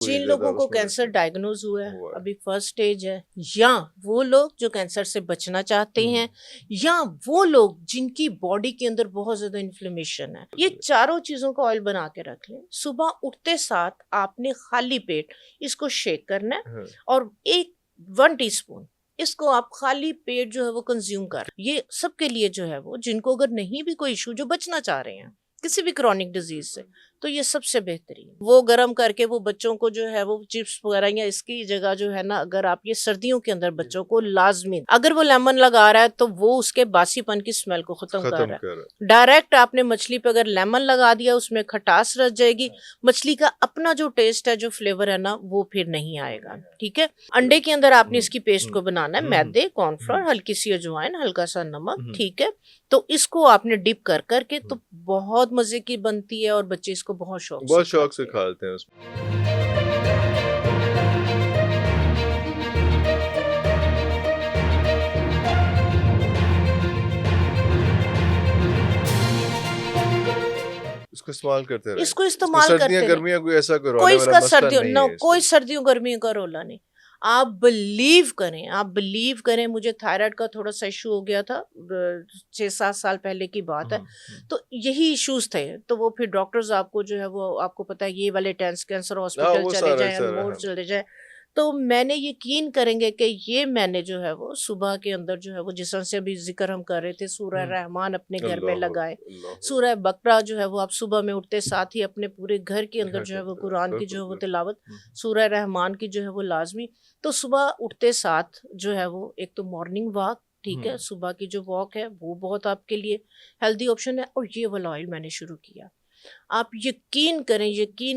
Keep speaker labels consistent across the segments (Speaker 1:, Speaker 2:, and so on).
Speaker 1: जिन लोगों को cancer diagnose हुआ है, अभी फर्स्ट स्टेज है, या वो लोग जो कैंसर से बचना चाहते हैं, या वो लोग जिनकी बॉडी के अंदर बहुत ज्यादा इन्फ्लेमेशन है, ये चारों चीजों का ऑयल बना के रख लें। सुबह उठते साथ आपने खाली पेट इसको शेक करना है और 1 टीस्पून इसको आप खाली पेट जो है वो कंज्यूम कर। ये सबके लिए जो है वो, जिनको अगर नहीं भी कोई इशू, जो बचना चाह रहे हैं किसी भी क्रॉनिक डिजीज से, तो ये सबसे बेहतरीन। वो गर्म करके वो बच्चों को जो है वो चिप्स वगैरह, या इसकी जगह जो है ना, अगर आप ये सर्दियों के अंदर बच्चों को लाजमी, अगर वो लेमन लगा रहा है तो वो उसके बासीपन की स्मेल को खत्म कर रहा है। डायरेक्ट आपने मछली पे अगर लेमन लगा दिया, उसमें खटास रह जाएगी, मछली का अपना जो टेस्ट है, जो फ्लेवर है ना, वो फिर नहीं आएगा। ठीक है। अंडे के अंदर आपने इसकी पेस्ट को बनाना है, मैदे, कॉर्नफ्लोर, हल्की सी अजवाइन, हल्का सा नमक। ठीक है। तो इसको आपने डिप कर करके, तो बहुत मजे की बनती है और बच्चे इसको बहुत शौक से
Speaker 2: खाते हैं उसमें। इसको इस्तेमाल करते हैं,
Speaker 1: इसको इस्तेमाल करते हैं।
Speaker 2: सर्दियां गर्मियां कोई ऐसा
Speaker 1: कोई इसका सर्दियों नो, कोई सर्दियों गर्मियों का रोला नहीं। आप बिलीव करें, मुझे थायराइड का थोड़ा सा इशू हो गया था 6-7 साल पहले की बात है। तो यही इश्यूज थे, तो वो फिर डॉक्टर्स आपको जो है वो, आपको पता है, ये वाले कैंसर हॉस्पिटल चले जाए, वो चले जाए। तो मैंने, यकीन करेंगे कि ये मैंने जो है वो सुबह के अंदर जो है वो, जिस तरह से अभी जिक्र हम कर रहे थे, सूरह रहमान अपने घर में लगाए, सूरह बकरा जो है वो आप सुबह में उठते साथ ही अपने पूरे घर के अंदर जो है वो कुरान की जो है वो तिलावत, सूरह रहमान की जो है वो लाजमी। तो सुबह उठते साथ जो है वो, एक तो मॉर्निंग वॉक, ठीक है, सुबह की जो वॉक है वो बहुत आपके लिए हेल्दी ऑप्शन है। और ये वाला ऑयल मैंने शुरू किया, आप यकीन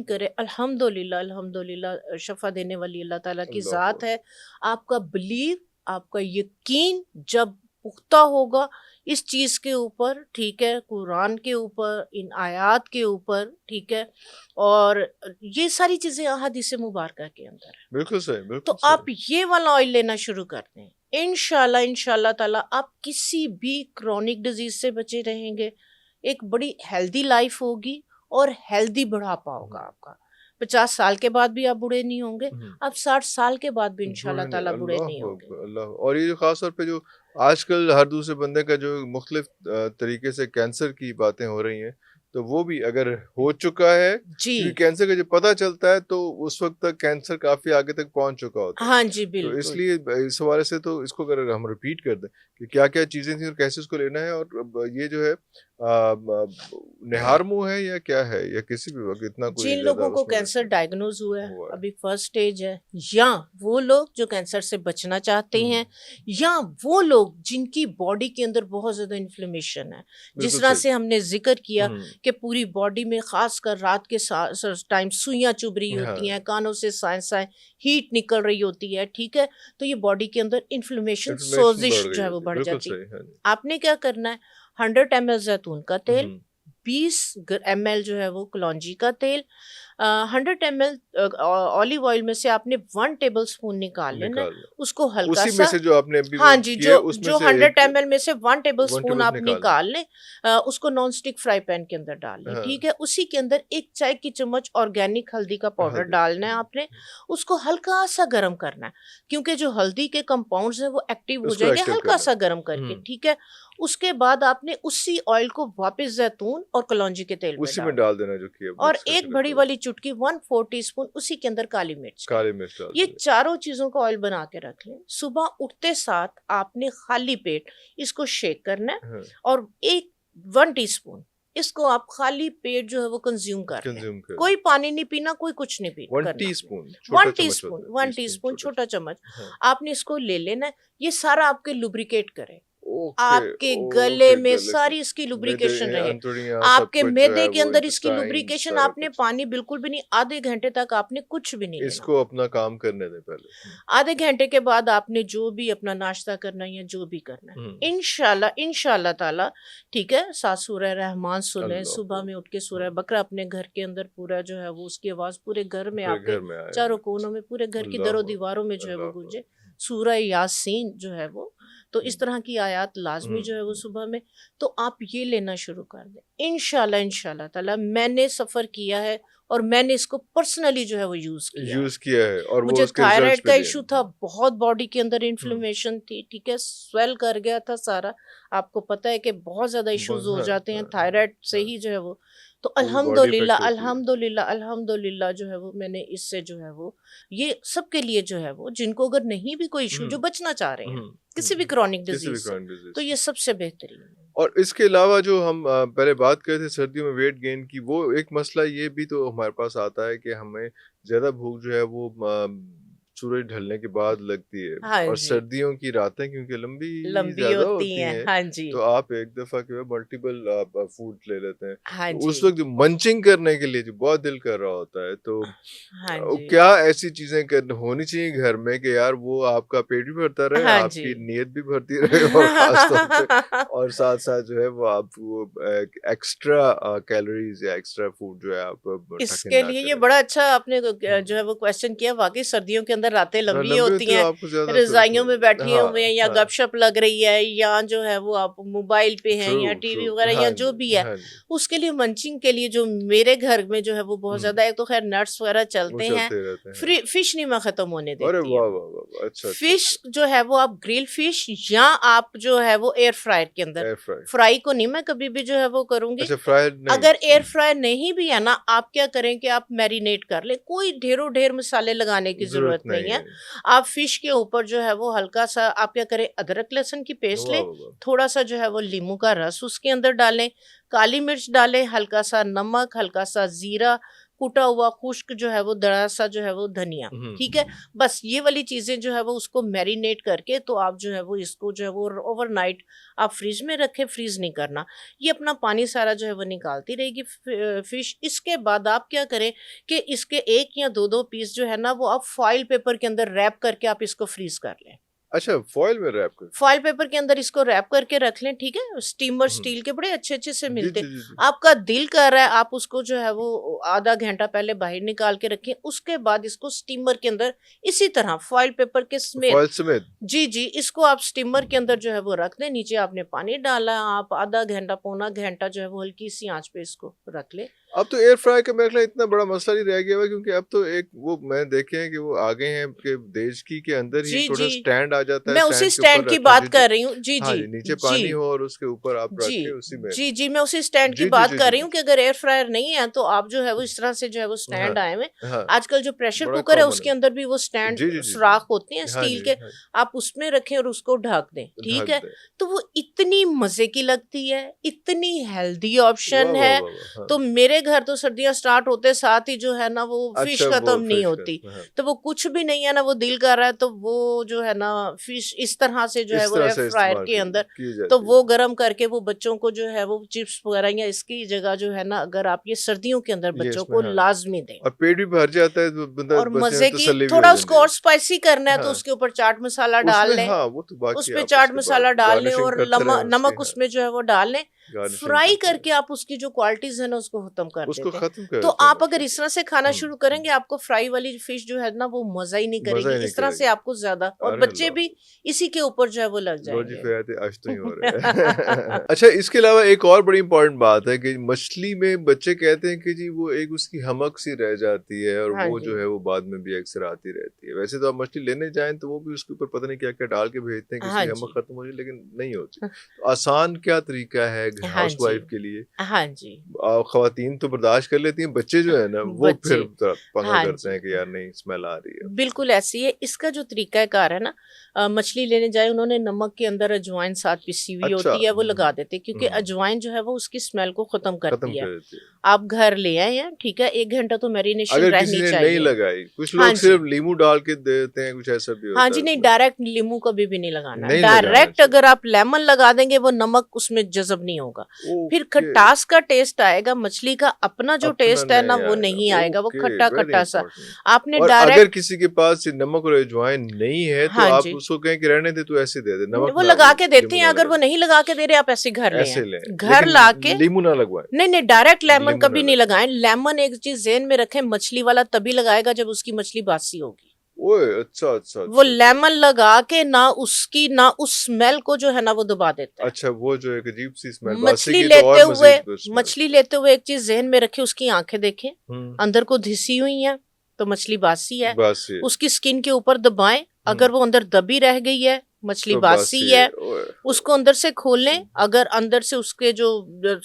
Speaker 1: करें, अल्हम्दुलिल्लाह शफा देने वाली अल्लाह ताला की ज़ात है। आपका बिलीव, आपका यकीन जब पुख्ता होगा इस चीज़ के ऊपर, ठीक है, कुरान के ऊपर, इन आयात के ऊपर, ठीक है, और ये सारी चीज़ें अहादीस मुबारका के अंदर है।
Speaker 2: बिल्कुल सही, बिल्कुल
Speaker 1: तो
Speaker 2: सही।
Speaker 1: आप ये वाला ऑयल लेना शुरू कर दें, इंशाल्लाह ताला आप किसी भी क्रॉनिक डिजीज से बचे रहेंगे, एक बड़ी हेल्दी लाइफ होगी और हेल्दी बुढ़ापा होगा आपका। 50 साल के बाद भी आप बूढ़े नहीं होंगे, आप 60 साल के बाद भी इंशाल्लाह ताला बूढ़े नहीं होंगे।
Speaker 2: अल्लाह। और ये जो खास तौर पे जो आजकल हर दूसरे बंदे का जो मुख्तलिफ तरीके से कैंसर की बातें हो रही हैं, तो वो भी अगर हो चुका है, क्योंकि कैंसर का जब पता चलता है तो उस वक्त तक कैंसर काफी आगे तक पहुंच चुका होता है।
Speaker 1: हाँ जी,
Speaker 2: तो इसलिए इस हवाले से तो इसको अगर हम रिपीट कर दें कि क्या क्या चीजें थी और कैसे इसको लेना है, और ये जो है निहार मुंह है या क्या है, या किसी भी वक्त इतना कोई
Speaker 1: जिन लोगों को कैंसर डायग्नोज हुआ है, अभी फर्स्ट स्टेज है, या वो लोग जो कैंसर से बचना चाहते हैं, या वो लोग जिनकी बॉडी के अंदर बहुत ज्यादा इन्फ्लेमेशन है, जिस तरह से हमने जिक्र किया कि पूरी बॉडी में खासकर रात के टाइम सुइयां चुभ रही होती हैं, कानों से साए हीट निकल रही होती है, ठीक है, तो ये बॉडी के अंदर इन्फ्लेमेशन, सोजिश जो है वो बढ़ जाती है। आपने क्या करना है, 100 ml जैतून का तेल, 20 ml जो है वो कलौंजी का तेल, 100 ml ऑलिव ऑयल में से आपने 1 टेबल स्पून निकाल लेना, उसको हल्का
Speaker 2: उसी
Speaker 1: सा,
Speaker 2: में से जो आपने अभी
Speaker 1: हाँ जी, जो 100
Speaker 2: एक
Speaker 1: ml में से 1 टेबल स्पून आप निकाल लें, उसको नॉन स्टिक फ्राई पैन के अंदर डाल लें। ठीक है। उसी के अंदर 1 चाय की चम्मच ऑर्गेनिक हल्दी का पाउडर डालना है आपने, उसको हल्का सा गर्म करना है, क्योंकि जो हल्दी के कंपाउंड्स हैं वो एक्टिव हो जाएंगे हल्का सा गर्म करके। ठीक है। उसके बाद आपने उसी ऑयल को वापस जैतून और कलौंजी के तेल
Speaker 2: में डाल देना, जो कि
Speaker 1: और 1 बड़ी वाली चुटकी 1/4 टीस्पून उसी के अंदर काली मिर्च
Speaker 2: डाल।
Speaker 1: ये चारों चीजों का ऑयल बना के रख लें। सुबह उठते साथ आपने खाली पेट इसको शेक करना है और 1 टीस्पून इसको आप खाली पेट जो है वो कंज्यूम कर लें। कोई पानी नहीं पीना, कोई कुछ नहीं पीना। 1 टीस्पून छोटा चम्मच आपने इसको ले लेना है। ये सारा आपके लुब्रिकेट करे, आपके गले में सारी इसकी लुब्रिकेशन रहे, आपके मैदे के अंदर इसकी लुब्रिकेशन। आपने पानी बिल्कुल भी नहीं, आधे घंटे तक आपने कुछ भी नहीं
Speaker 2: इसको अपना काम करने दें पहले।
Speaker 1: आधे घंटे के बाद आपने जो भी अपना नाश्ता करना है या जो भी करना है, इंशाल्लाह ताला, ठीक है, साथ सूरह रहमान सुने, सुबह में उठ के सूरह बकरा अपने घर के अंदर पूरा जो है वो उसकी आवाज पूरे घर में, आपके चारों कोनों में, पूरे घर की दरों दीवारों में जो है वो गूंजे। सूरह यासीन जो है वो, तो इस तरह की आयात लाजमी जो है वो सुबह में, तो आप ये लेना शुरू कर दें। इंशाल्लाह ताला मैंने सफ़र किया है और मैंने इसको पर्सनली जो है वो यूज
Speaker 2: किया है और
Speaker 1: मुझे थायराइड का इशू था, बहुत बॉडी के अंदर
Speaker 2: हम्म।
Speaker 1: इन्फ्लेमेशन थी, ठीक है, स्वेल कर गया था सारा। आपको पता है कि बहुत ज्यादा इश्यूज हो जाते हैं थायराइड से ही जो है वो। तो अल्हम्दुलिल्लाह अल्हम्दुलिल्लाह अल्हम्दुलिल्लाह जो है वो मैंने इससे जो है वो, ये सबके लिए जो है वो, जिनको अगर नहीं भी कोई इशू, जो बचना चाह रहे हैं किसी भी क्रॉनिक डिजीज से, तो ये सबसे बेहतरीन है।
Speaker 2: और इसके अलावा जो हम पहले बात कर रहे थे सर्दियों में वेट गेन की, वो एक मसला ये भी तो हमारे पास आता है कि हमें ज्यादा भूख जो है वो सूरज ढलने के बाद लगती है।
Speaker 1: हाँ
Speaker 2: और
Speaker 1: जी,
Speaker 2: सर्दियों की रातें क्योंकि लंबी
Speaker 1: लंबी
Speaker 2: ज्यादा
Speaker 1: होती
Speaker 2: होती
Speaker 1: हैं।
Speaker 2: हैं,
Speaker 1: हाँ जी,
Speaker 2: तो आप एक दफा के मल्टीपल फूड ले लेते हैं।
Speaker 1: हाँ
Speaker 2: तो उस
Speaker 1: जी,
Speaker 2: वक्त जो मंचिंग करने के लिए जो बहुत दिल कर रहा होता है, तो
Speaker 1: हाँ जी,
Speaker 2: क्या ऐसी चीजें होनी चाहिए घर में कि यार वो आपका पेट भी भरता रहे,
Speaker 1: हाँ जी।
Speaker 2: आपकी नीयत भी भरती रहे, और खास तौर पे और साथ साथ जो है वो आप वो एक्स्ट्रा कैलोरीज या एक्स्ट्रा फूड जो है आप ठकिन
Speaker 1: इसके
Speaker 2: ना
Speaker 1: लिए ये
Speaker 2: करें।
Speaker 1: बड़ा अच्छा आपने जो है वो क्वेश्चन किया। वाकई सर्दियों के अंदर रातें
Speaker 2: हाँ,
Speaker 1: लंबी
Speaker 2: लंबी
Speaker 1: होती
Speaker 2: होती है,
Speaker 1: हैं,
Speaker 2: आपको ज्यादा तो
Speaker 1: रजाइयों में बैठे
Speaker 2: हाँ
Speaker 1: हुए हैं, या
Speaker 2: हाँ
Speaker 1: गपशप लग रही है, या जो है वो आप मोबाइल पे हैं,
Speaker 2: ट्रू
Speaker 1: या
Speaker 2: ट्रू
Speaker 1: टीवी वगैरह,
Speaker 2: हाँ
Speaker 1: या जो
Speaker 2: जी
Speaker 1: भी है,
Speaker 2: हाँ जी
Speaker 1: उसके लिए मंचिंग के लिए जो मेरे घर में जो है वो बहुत
Speaker 2: हम्म,
Speaker 1: ज्यादा है। तो खैर नट्स वगैरह
Speaker 2: वो
Speaker 1: चलते हैं,
Speaker 2: चलते रहते हैं।
Speaker 1: फिश नहीं मैं खत्म होने
Speaker 2: अरे
Speaker 1: देती
Speaker 2: वाह
Speaker 1: है।
Speaker 2: वाह वाह वाह, अच्छा अच्छा
Speaker 1: फिश
Speaker 2: अच्छा।
Speaker 1: जो है वो आप ग्रिल फिश, या आप जो है वो एयर फ्रायर के अंदर,
Speaker 2: एयर फ्राई,
Speaker 1: फ्राई को नहीं मैं कभी भी जो है वो करूंगी।
Speaker 2: अच्छा फ्राइड नहीं।
Speaker 1: अगर एयर फ्रायर नहीं भी है ना, आप क्या करें कि आप मैरिनेट कर ले, कोई ढेरों ढेर मसाले लगाने की
Speaker 2: जरूरत
Speaker 1: जरूरत नहीं
Speaker 2: नहीं
Speaker 1: है।
Speaker 2: है।
Speaker 1: आप फिश के ऊपर जो है वो हल्का सा आप क्या करें, अदरक लहसुन की पेस्ट
Speaker 2: वाह
Speaker 1: लें,
Speaker 2: वाह वाह,
Speaker 1: थोड़ा सा जो है वो नींबू का रस उसके अंदर डालें, काली मिर्च डालें, हल्का सा नमक, हल्का सा जीरा, कुटा हुआ खुश्क जो है वो, दरा सा जो है वो धनिया, ठीक है। बस ये वाली चीजें जो है वो उसको मैरिनेट करके, तो आप जो है वो इसको जो है वो ओवरनाइट आप फ्रिज में रखें, फ्रीज नहीं करना। ये अपना पानी सारा जो है वो निकालती रहेगी फिश। इसके बाद आप क्या करें कि इसके एक या दो दो पीस जो है ना वो आप फॉइल पेपर के अंदर रैप करके आप इसको फ्रीज कर लें।
Speaker 2: अच्छा फॉइल में रैप कर,
Speaker 1: फॉइल पेपर के अंदर इसको रैप करके रख लें, ठीक है। स्टीमर
Speaker 2: हम्म,
Speaker 1: स्टील के बड़े अच्छे अच्छे से
Speaker 2: जी
Speaker 1: मिलते
Speaker 2: जी
Speaker 1: हैं।
Speaker 2: जी जी,
Speaker 1: आपका दिल कर रहा है आप उसको जो है वो आधा घंटा पहले बाहर निकाल के रखें, उसके बाद इसको स्टीमर के अंदर इसी तरह फॉइल पेपर के समेत,
Speaker 2: फॉइल समेत।
Speaker 1: जी जी, इसको आप स्टीमर के अंदर जो है वो रख दें। नीचे आपने पानी डाला, आप आधा घंटा पौना घंटा जो है वो हल्की सी आंच पे इसको रख ले।
Speaker 2: अब तो एयर फ्राई का मेरे ख्याल इतना बड़ा मसला नहीं रह गया है, क्योंकि अब तो एक वो मैं देखे हैं कि वो आ गए हैं कि देश की के अंदर ही
Speaker 1: जी
Speaker 2: छोटा
Speaker 1: जी,
Speaker 2: स्टैंड आ जाता है,
Speaker 1: मैं उसी
Speaker 2: स्टैंड के
Speaker 1: स्टैंड
Speaker 2: ऊपर
Speaker 1: की
Speaker 2: रखें।
Speaker 1: बात
Speaker 2: जी जी
Speaker 1: कर रही हूँ। जी
Speaker 2: हाँ
Speaker 1: जी
Speaker 2: जी, नीचे पानी
Speaker 1: जी
Speaker 2: हो और उसके ऊपर आप रख
Speaker 1: जी
Speaker 2: के उसी में।
Speaker 1: जी जी, मैं उसी स्टैंड की
Speaker 2: जी जी
Speaker 1: बात
Speaker 2: जी
Speaker 1: कर
Speaker 2: जी
Speaker 1: रही
Speaker 2: जी
Speaker 1: हूँ कि अगर एयर फ्रायर नहीं है तो आप जो है वो इस तरह से जो है वो
Speaker 2: हाँ
Speaker 1: स्टैंड आए हुए।
Speaker 2: हाँ,
Speaker 1: आजकल जो प्रेशर
Speaker 2: बड़ा
Speaker 1: कुकर है
Speaker 2: कॉमन
Speaker 1: उसके
Speaker 2: है।
Speaker 1: अंदर भी वो स्टैंड
Speaker 2: जी जी जी जी,
Speaker 1: सुराख होते हैं
Speaker 2: हाँ
Speaker 1: स्टील
Speaker 2: जी
Speaker 1: के,
Speaker 2: हाँ जी,
Speaker 1: आप उसमें रखें और उसको ढक दें, ठीक
Speaker 2: ढक
Speaker 1: है।
Speaker 2: दे।
Speaker 1: तो वो इतनी मजे की लगती है, इतनी हेल्दी
Speaker 2: वाह
Speaker 1: ऑप्शन
Speaker 2: वाह
Speaker 1: है।
Speaker 2: वाह वाह, हाँ।
Speaker 1: तो मेरे घर तो सर्दियां स्टार्ट होते साथ ही जो है ना वो फिश
Speaker 2: अच्छा वो
Speaker 1: खत्म नहीं
Speaker 2: फिश
Speaker 1: होती।
Speaker 2: का, हाँ।
Speaker 1: तो वो कुछ भी नहीं है ना, वो दिल कर रहा है तो वो जो है ना फिश इस तरह से जो है
Speaker 2: इस
Speaker 1: वो
Speaker 2: तरह
Speaker 1: एयर
Speaker 2: से
Speaker 1: फ्रायर
Speaker 2: इस्तेमाल
Speaker 1: के अंदर,
Speaker 2: की
Speaker 1: तो
Speaker 2: जाती है।
Speaker 1: वो गर्म करके वो बच्चों को जो है वो चिप्स वगैरह या इसकी जगह जो है ना, अगर आप ये सर्दियों के अंदर
Speaker 2: ये
Speaker 1: बच्चों
Speaker 2: इसमें
Speaker 1: को
Speaker 2: हाँ,
Speaker 1: लाजमी दें।
Speaker 2: और पेट भी भर जाता है, तो बंदा
Speaker 1: और
Speaker 2: बच्चे में
Speaker 1: मजे की
Speaker 2: तसल्ली भी हो
Speaker 1: थोड़ा
Speaker 2: जाती
Speaker 1: उसको
Speaker 2: है।
Speaker 1: और स्पाइसी करना है तो
Speaker 2: हाँ,
Speaker 1: उसके ऊपर चाट मसाला डाल
Speaker 2: उसमें
Speaker 1: लें,
Speaker 2: हाँ वो तो
Speaker 1: उस
Speaker 2: बाकी
Speaker 1: पे
Speaker 2: आप
Speaker 1: चाट
Speaker 2: उसके बाद
Speaker 1: मसाला डाल लें,
Speaker 2: गार्निशिंग
Speaker 1: और
Speaker 2: करते रहे उसकी,
Speaker 1: नमक
Speaker 2: हाँ
Speaker 1: उसमें जो है वो डाल लें।
Speaker 2: गार्निशिंग
Speaker 1: फ्राई
Speaker 2: करते रहे,
Speaker 1: करके आप उसकी जो क्वालिटीज है ना उसको खत्म कर
Speaker 2: उसको
Speaker 1: देते हैं।
Speaker 2: खत्म कर
Speaker 1: तो
Speaker 2: देते हैं
Speaker 1: आप अगर
Speaker 2: मसले
Speaker 1: इस
Speaker 2: को।
Speaker 1: तरह से खाना शुरू करेंगे, आपको फ्राई वाली फिश जो है ना वो मजा ही नहीं
Speaker 2: मजा
Speaker 1: करेगी,
Speaker 2: ही नहीं
Speaker 1: इस तरह से
Speaker 2: करेगी।
Speaker 1: आपको ज्यादा, और
Speaker 2: अरे
Speaker 1: बच्चे
Speaker 2: अल्लाह,
Speaker 1: भी इसी के ऊपर जो है वो लग
Speaker 2: लो जी
Speaker 1: जाएंगे।
Speaker 2: फयात आज तो ही हो रहा है। अच्छा इसके अलावा एक और बड़ी इंपॉर्टेंट बात है कि मछली में बच्चे कहते हैं कि जी वो एक उसकी हमक सी रह जाती है, और
Speaker 1: हाँ
Speaker 2: वो
Speaker 1: जी,
Speaker 2: जो है वो बाद में भी अक्सर आती रहती है। वैसे तो आप मछली लेने जाएं तो वो भी उसके ऊपर पता नहीं क्या क्या डाल के भेजते हैं कि
Speaker 1: हाँ
Speaker 2: इसकी हमक
Speaker 1: जी,
Speaker 2: खत्म हो जाए, लेकिन नहीं होती। तो आसान क्या तरीका है
Speaker 1: हाँ
Speaker 2: हाउस
Speaker 1: जी,
Speaker 2: वाइफ के लिए?
Speaker 1: हाँ जी,
Speaker 2: खवातीन तो बर्दाश्त कर लेती हैं, बच्चे जो है ना वो
Speaker 1: बच्चे,
Speaker 2: फिर पंगा
Speaker 1: हाँ
Speaker 2: करते
Speaker 1: जी,
Speaker 2: हैं कि यार नहीं स्मेल आ रही है।
Speaker 1: बिल्कुल ऐसी है। इसका जो तरीकाकार है ना, मछली लेने जाए, उन्होंने नमक के अंदर अजवाइन साथ पिसी हुई
Speaker 2: अच्छा
Speaker 1: होती है वो लगा देते हैं, क्योंकि
Speaker 2: हम्म,
Speaker 1: अजवाइन जो है वो उसकी स्मेल को खत्म
Speaker 2: खत्म
Speaker 1: करती है।
Speaker 2: कर देती है।
Speaker 1: आप घर ले आए हैं, ठीक है, 1 घंटा तो मैरिनेशन
Speaker 2: अगर किसी
Speaker 1: रहनी
Speaker 2: ने नहीं
Speaker 1: चाहिए।
Speaker 2: लगाई, कुछ
Speaker 1: हाँ
Speaker 2: लोग
Speaker 1: जी,
Speaker 2: सिर्फ लीमू डाल के दे देते हैं, कुछ ऐसा भी
Speaker 1: हाँ
Speaker 2: होता
Speaker 1: जी,
Speaker 2: है
Speaker 1: नहीं,
Speaker 2: उसमें।
Speaker 1: डायरेक्ट नींबू कभी भी नहीं लगाना।
Speaker 2: नहीं लगाना
Speaker 1: डायरेक्ट
Speaker 2: चाहिए।
Speaker 1: अगर आप लेमन लगा देंगे वो नमक उसमें जज़ब नहीं होगा, फिर
Speaker 2: ओके,
Speaker 1: खटास का टेस्ट आएगा, मछली का अपना जो
Speaker 2: अपना
Speaker 1: टेस्ट है ना
Speaker 2: नहीं
Speaker 1: वो
Speaker 2: आएगा।
Speaker 1: नहीं आएगा, वो
Speaker 2: ओके,
Speaker 1: खट्टा
Speaker 2: वेरी
Speaker 1: खट्टा सा।
Speaker 2: इंपॉर्टेंट।
Speaker 1: आपने
Speaker 2: और अगर
Speaker 1: डायरेक्ट,
Speaker 2: किसी के पास ये नमक और अजवाइन नहीं है तो
Speaker 1: हाँ
Speaker 2: आप
Speaker 1: जी,
Speaker 2: उसको कहें कि रहने दे, तू ऐसे दे दे, नमक
Speaker 1: वो
Speaker 2: ना
Speaker 1: लगा के देते
Speaker 2: लीमू
Speaker 1: हैं।
Speaker 2: ना
Speaker 1: अगर वो
Speaker 2: लगा,
Speaker 1: नहीं लगा के दे रहे, आप ऐसे घर ले
Speaker 2: ऐसे
Speaker 1: आए,
Speaker 2: लें,
Speaker 1: घर
Speaker 2: लेकिन
Speaker 1: ला के।
Speaker 2: लीमू ना लगवाएं।
Speaker 1: नहीं नहीं, डायरेक्ट लेमन
Speaker 2: लीमू ना
Speaker 1: कभी नहीं
Speaker 2: लगवाएं।
Speaker 1: लगाएं। लेमन एक चीज जेन में रखें, मछली वाला तभी लगाएगा जब उसकी मछली बासी होगी।
Speaker 2: ओए अच्छा अच्छा
Speaker 1: वो लेमन लगा के ना उस स्मेल को जो है ना वो दबा देता है।
Speaker 2: अच्छा, वो जो एक अजीब सी स्मेल
Speaker 1: मछली लेते हुए एक चीज जहन में रखे, उसकी आंखें देखें, अंदर को धिसी हुई है तो मछली बासी है। उसकी स्किन के ऊपर दबाएं, अगर वो अंदर दबी रह गई है मछली तो बासी है। उसको अंदर से खोलें, अगर अंदर से उसके जो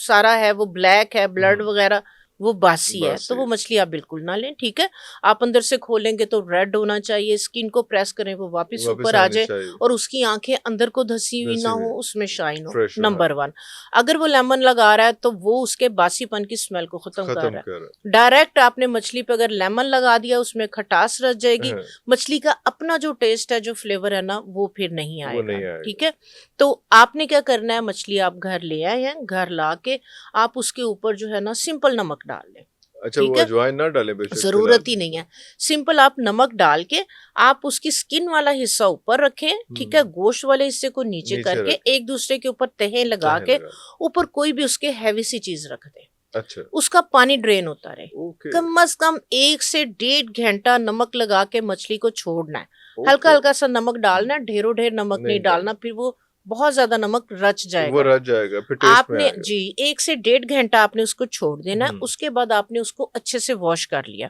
Speaker 1: सारा है वो ब्लैक है, ब्लड वगैरह वो बासी है, तो वो मछली आप बिल्कुल ना लें। ठीक है, आप अंदर से खोलेंगे तो रेड होना चाहिए, स्किन को प्रेस करें वो वापस ऊपर आ जाए और उसकी आंखें अंदर को धसी हुई ना हो, उसमें शाइन हो। नंबर 1, अगर वो लेमन लगा रहा है तो वो उसके बासीपन की स्मेल को खत्म कर रहा है। डायरेक्ट आपने मछली पे अगर लेमन लगा दिया उसमें खटास रह जाएगी, मछली का अपना जो टेस्ट है, जो फ्लेवर है ना, वो फिर नहीं आएगा। ठीक है, तो आपने क्या करना है, मछली आप घर ले आए हैं, घर ला के आप उसके ऊपर जो है ना सिंपल नमक डाल लें।
Speaker 2: अच्छा, वो अजवाइन ना डालें?
Speaker 1: जरूरत ही नहीं है, सिंपल आप नमक डाल के आप उसकी स्किन वाला हिस्सा ऊपर रखें। ठीक है, गोश्त वाले हिस्से को नीचे करके एक दूसरे के ऊपर तहें लगा के ऊपर कोई भी उसके हैवी सी चीज रख दे।
Speaker 2: अच्छा,
Speaker 1: उसका पानी ड्रेन होता रहे। कम से कम 1 से 1.5 घंटा नमक लगा के मछली को छोड़ना है। हल्का हल्का सा नमक डालना, ढेरों ढेर नमक नहीं डालना, फिर वो बहुत ज्यादा नमक रच जाएगा,
Speaker 2: वो रच जाएगा, फिर टेस्ट
Speaker 1: आपने में जी 1 से 1.5 घंटा आपने उसको छोड़ देना। उसके बाद आपने उसको अच्छे से वॉश कर लिया।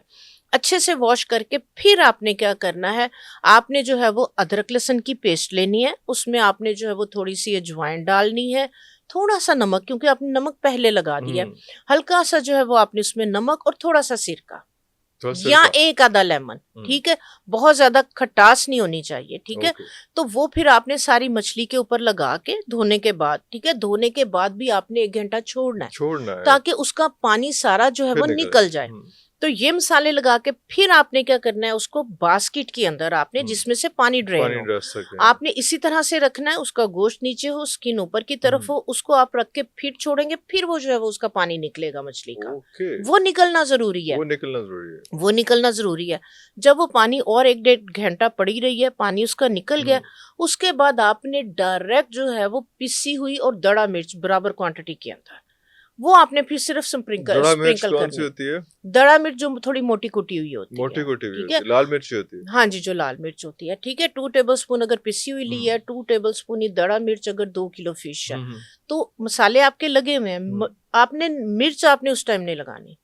Speaker 1: अच्छे से वॉश करके फिर आपने क्या करना है, आपने जो है वो अदरक लहसुन की पेस्ट लेनी है, उसमें आपने जो है वो थोड़ी सी अजवाइन डालनी है, थोड़ा सा नमक, क्योंकि आपने नमक पहले लगा दिया, हल्का सा जो है वो आपने उसमें नमक और थोड़ा सा सिरका या 1 आधा लेमन। ठीक है, बहुत ज्यादा खटास नहीं होनी चाहिए। ठीक है, तो वो फिर आपने सारी मछली के ऊपर लगा के धोने के बाद, ठीक है, धोने के बाद भी आपने 1 घंटा छोड़ना है ताकि उसका पानी सारा जो है वो निकल जाए। तो ये मसाले लगा के फिर आपने क्या करना है, उसको बास्केट के अंदर आपने, जिसमें से पानी ड्रेन हो, आपने इसी तरह से रखना है। उसका गोश्त नीचे हो, स्किन ऊपर की तरफ हो, उसको आप रख के फिर छोड़ेंगे, फिर वो जो है वो उसका पानी निकलेगा मछली का। वो निकलना जरूरी है, वो निकलना जरूरी है। जब वो पानी और 1-1.5 घंटा पड़ी रही है, पानी उसका निकल गया, उसके बाद आपने डायरेक्ट जो है वो पिसी हुई और दड़ा मिर्च बराबर क्वांटिटी के अंदर वो आपने फिर सिर्फ स्प्रिंकल करनी होती है। दड़ा मिर्च जो थोड़ी मोटी कुटी हुई होती है,
Speaker 2: ठीक है, लाल मिर्च होती है।
Speaker 1: हाँ जी, जो लाल मिर्च होती है। ठीक है, 2 टेबलस्पून अगर पिसी हुई ली है, 2 टेबलस्पून ही दड़ा मिर्च, अगर 2 किलो फिश है तो मसाले आपके लगे हुए हैं। आपने मिर्च आपने उस टाइम नहीं लगानी,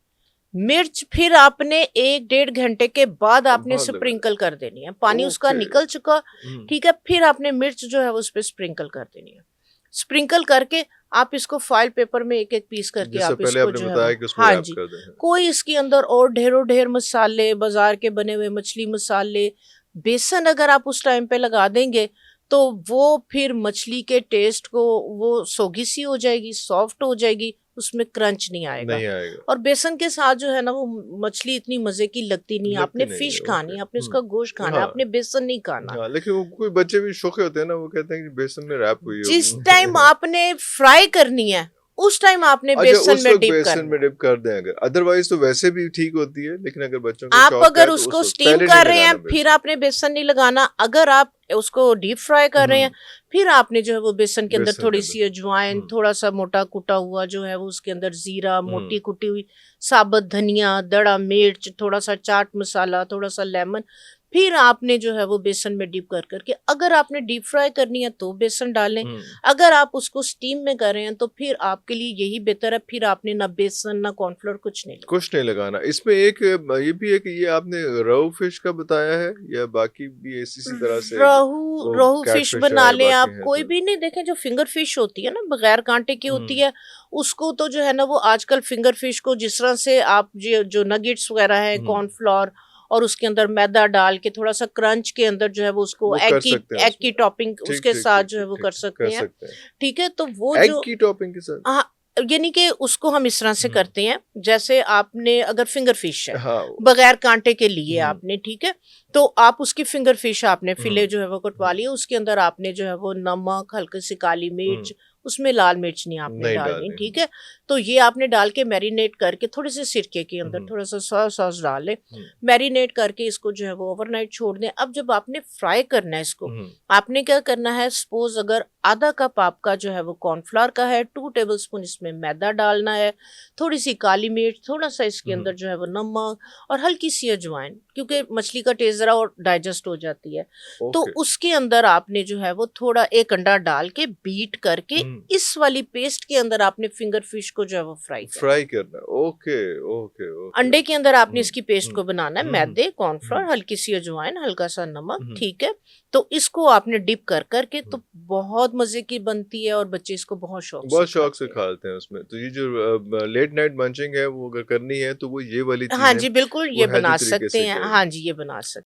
Speaker 1: मिर्च फिर आपने 1-1.5 घंटे के बाद आपने स्प्रिंकल कर देनी है, पानी उसका निकल चुका। ठीक है, फिर आपने मिर्च जो है उस पर स्प्रिंकल कर देनी है। स्प्रिंकल करके आप इसको फॉइल पेपर में एक एक पीस करके आप इसको जो है, हाँ जी, कोई इसके अंदर और ढेरों ढेर मसाले, बाजार के बने हुए मछली मसाले, बेसन अगर आप उस टाइम पे लगा देंगे तो वो फिर मछली के टेस्ट को वो सोगी सी हो जाएगी, सॉफ्ट हो जाएगी, उसमें क्रंच नहीं आएगा। और बेसन के साथ जो है ना वो मछली इतनी मजे की लगती नहीं। आपने फिश खानी, आपने उसका गोश्त खाना, आपने बेसन नहीं खाना।
Speaker 2: लेकिन वो कोई बच्चे भी शौके होते हैं ना, वो कहते हैं कि बेसन में रैप हुई है।
Speaker 1: जिस टाइम आपने फ्राई करनी है उस टाइम आपने बेसन में डिप
Speaker 2: कर दें, अगर अदरवाइज तो वैसे भी ठीक होती है। लेकिन अगर बच्चों को
Speaker 1: आप अगर उसको स्टीम कर रहे हैं फिर आपने बेसन नहीं लगाना। अगर आप उसको डीप फ्राई कर रहे हैं फिर आपने जो है वो बेसन के अंदर थोड़ी सी अजवाइन, थोड़ा सा मोटा कुटा हुआ जो है वो उसके अंदर जीरा, मोटी कुटी हुई साबुत धनिया, दड़ा मिर्च, थोड़ा सा चाट मसाला, थोड़ा सा लेमन, फिर आपने जो है वो बेसन में डिप कर करके, अगर आपने डीप फ्राई करनी है तो बेसन डालें, अगर आप उसको स्टीम में कर रहे हैं तो फिर आपके लिए यही बेहतर है। फिर आपने ना बेसन ना कॉर्नफ्लोर कुछ नहीं लगाना।
Speaker 2: इसमें एक ये भी है कि ये आपने रोहू फिश का बताया है या बाकी भी इसी तरह से
Speaker 1: रोहू फिश बना ले आप, कोई भी नहीं। देखें जो फिंगर फिश होती है ना, बगैर कांटे की होती है, उसको तो जो है ना वो आजकल फिंगर फिश को जिस तरह से आप जो नगेट्स वगैरह है, कॉर्नफ्लोर और उसके अंदर मैदा डाल के थोड़ा सा क्रंच के अंदर जो है वो उसको एग की टॉपिंग उसके साथ जो है वो कर सकते हैं। ठीक है, तो वो
Speaker 2: एग की टॉपिंग के साथ,
Speaker 1: हाँ, यानी कि उसको हम इस तरह से करते हैं, जैसे आपने अगर फिंगर फिश है बगैर कांटे के लिए आपने, ठीक है, तो आप उसकी फिंगर फिश आपने फिले जो है वो कटवा लिया, उसके अंदर आपने जो है वो नमक, हल्की सी काली मिर्च, उसमें लाल मिर्च नहीं आपने डालनी। ठीक है, तो ये आपने डाल के मैरिनेट करके थोड़े से सिरके के अंदर थोड़ा सा सोया सॉस डाल लें, मैरिनेट करके इसको जो है वो ओवरनाइट छोड़ दें। अब जब आपने फ्राई करना है इसको, आपने क्या करना है, सपोज अगर आधा कप आपका जो है वो कॉर्नफ्लावर का है, 2 टेबलस्पून इसमें मैदा डालना है, थोड़ी सी काली मिर्च, थोड़ा सा इसके अंदर जो है वो नमक और हल्की सी अजवाइन, क्योंकि मछली का टेस्ट जरा और डाइजेस्ट हो जाती है। तो उसके अंदर आपने जो है वो थोड़ा एक अंडा डाल के बीट करके इस वाली पेस्ट के अंदर आपने फिंगर फिश को जो है वो फ्राई करना।
Speaker 2: Okay okay okay.
Speaker 1: अंडे के अंदर आपने इसकी पेस्ट को बनाना है, मैदे, कॉर्नफ्लोर, हल्की सी अजवाइन, हल्का सा नमक, ठीक है। तो इसको आपने डिप कर करके तो बहुत मजे की बनती है और बच्चे इसको बहुत शौक
Speaker 2: से खाते हैं उसमें। तो ये जो लेट नाइट मंचिंग है वो अगर करनी है तो वो ये वाली चीज
Speaker 1: हाँ जी बिल्कुल ये बना सकते हैं। हाँ जी ये बना सकते हैं।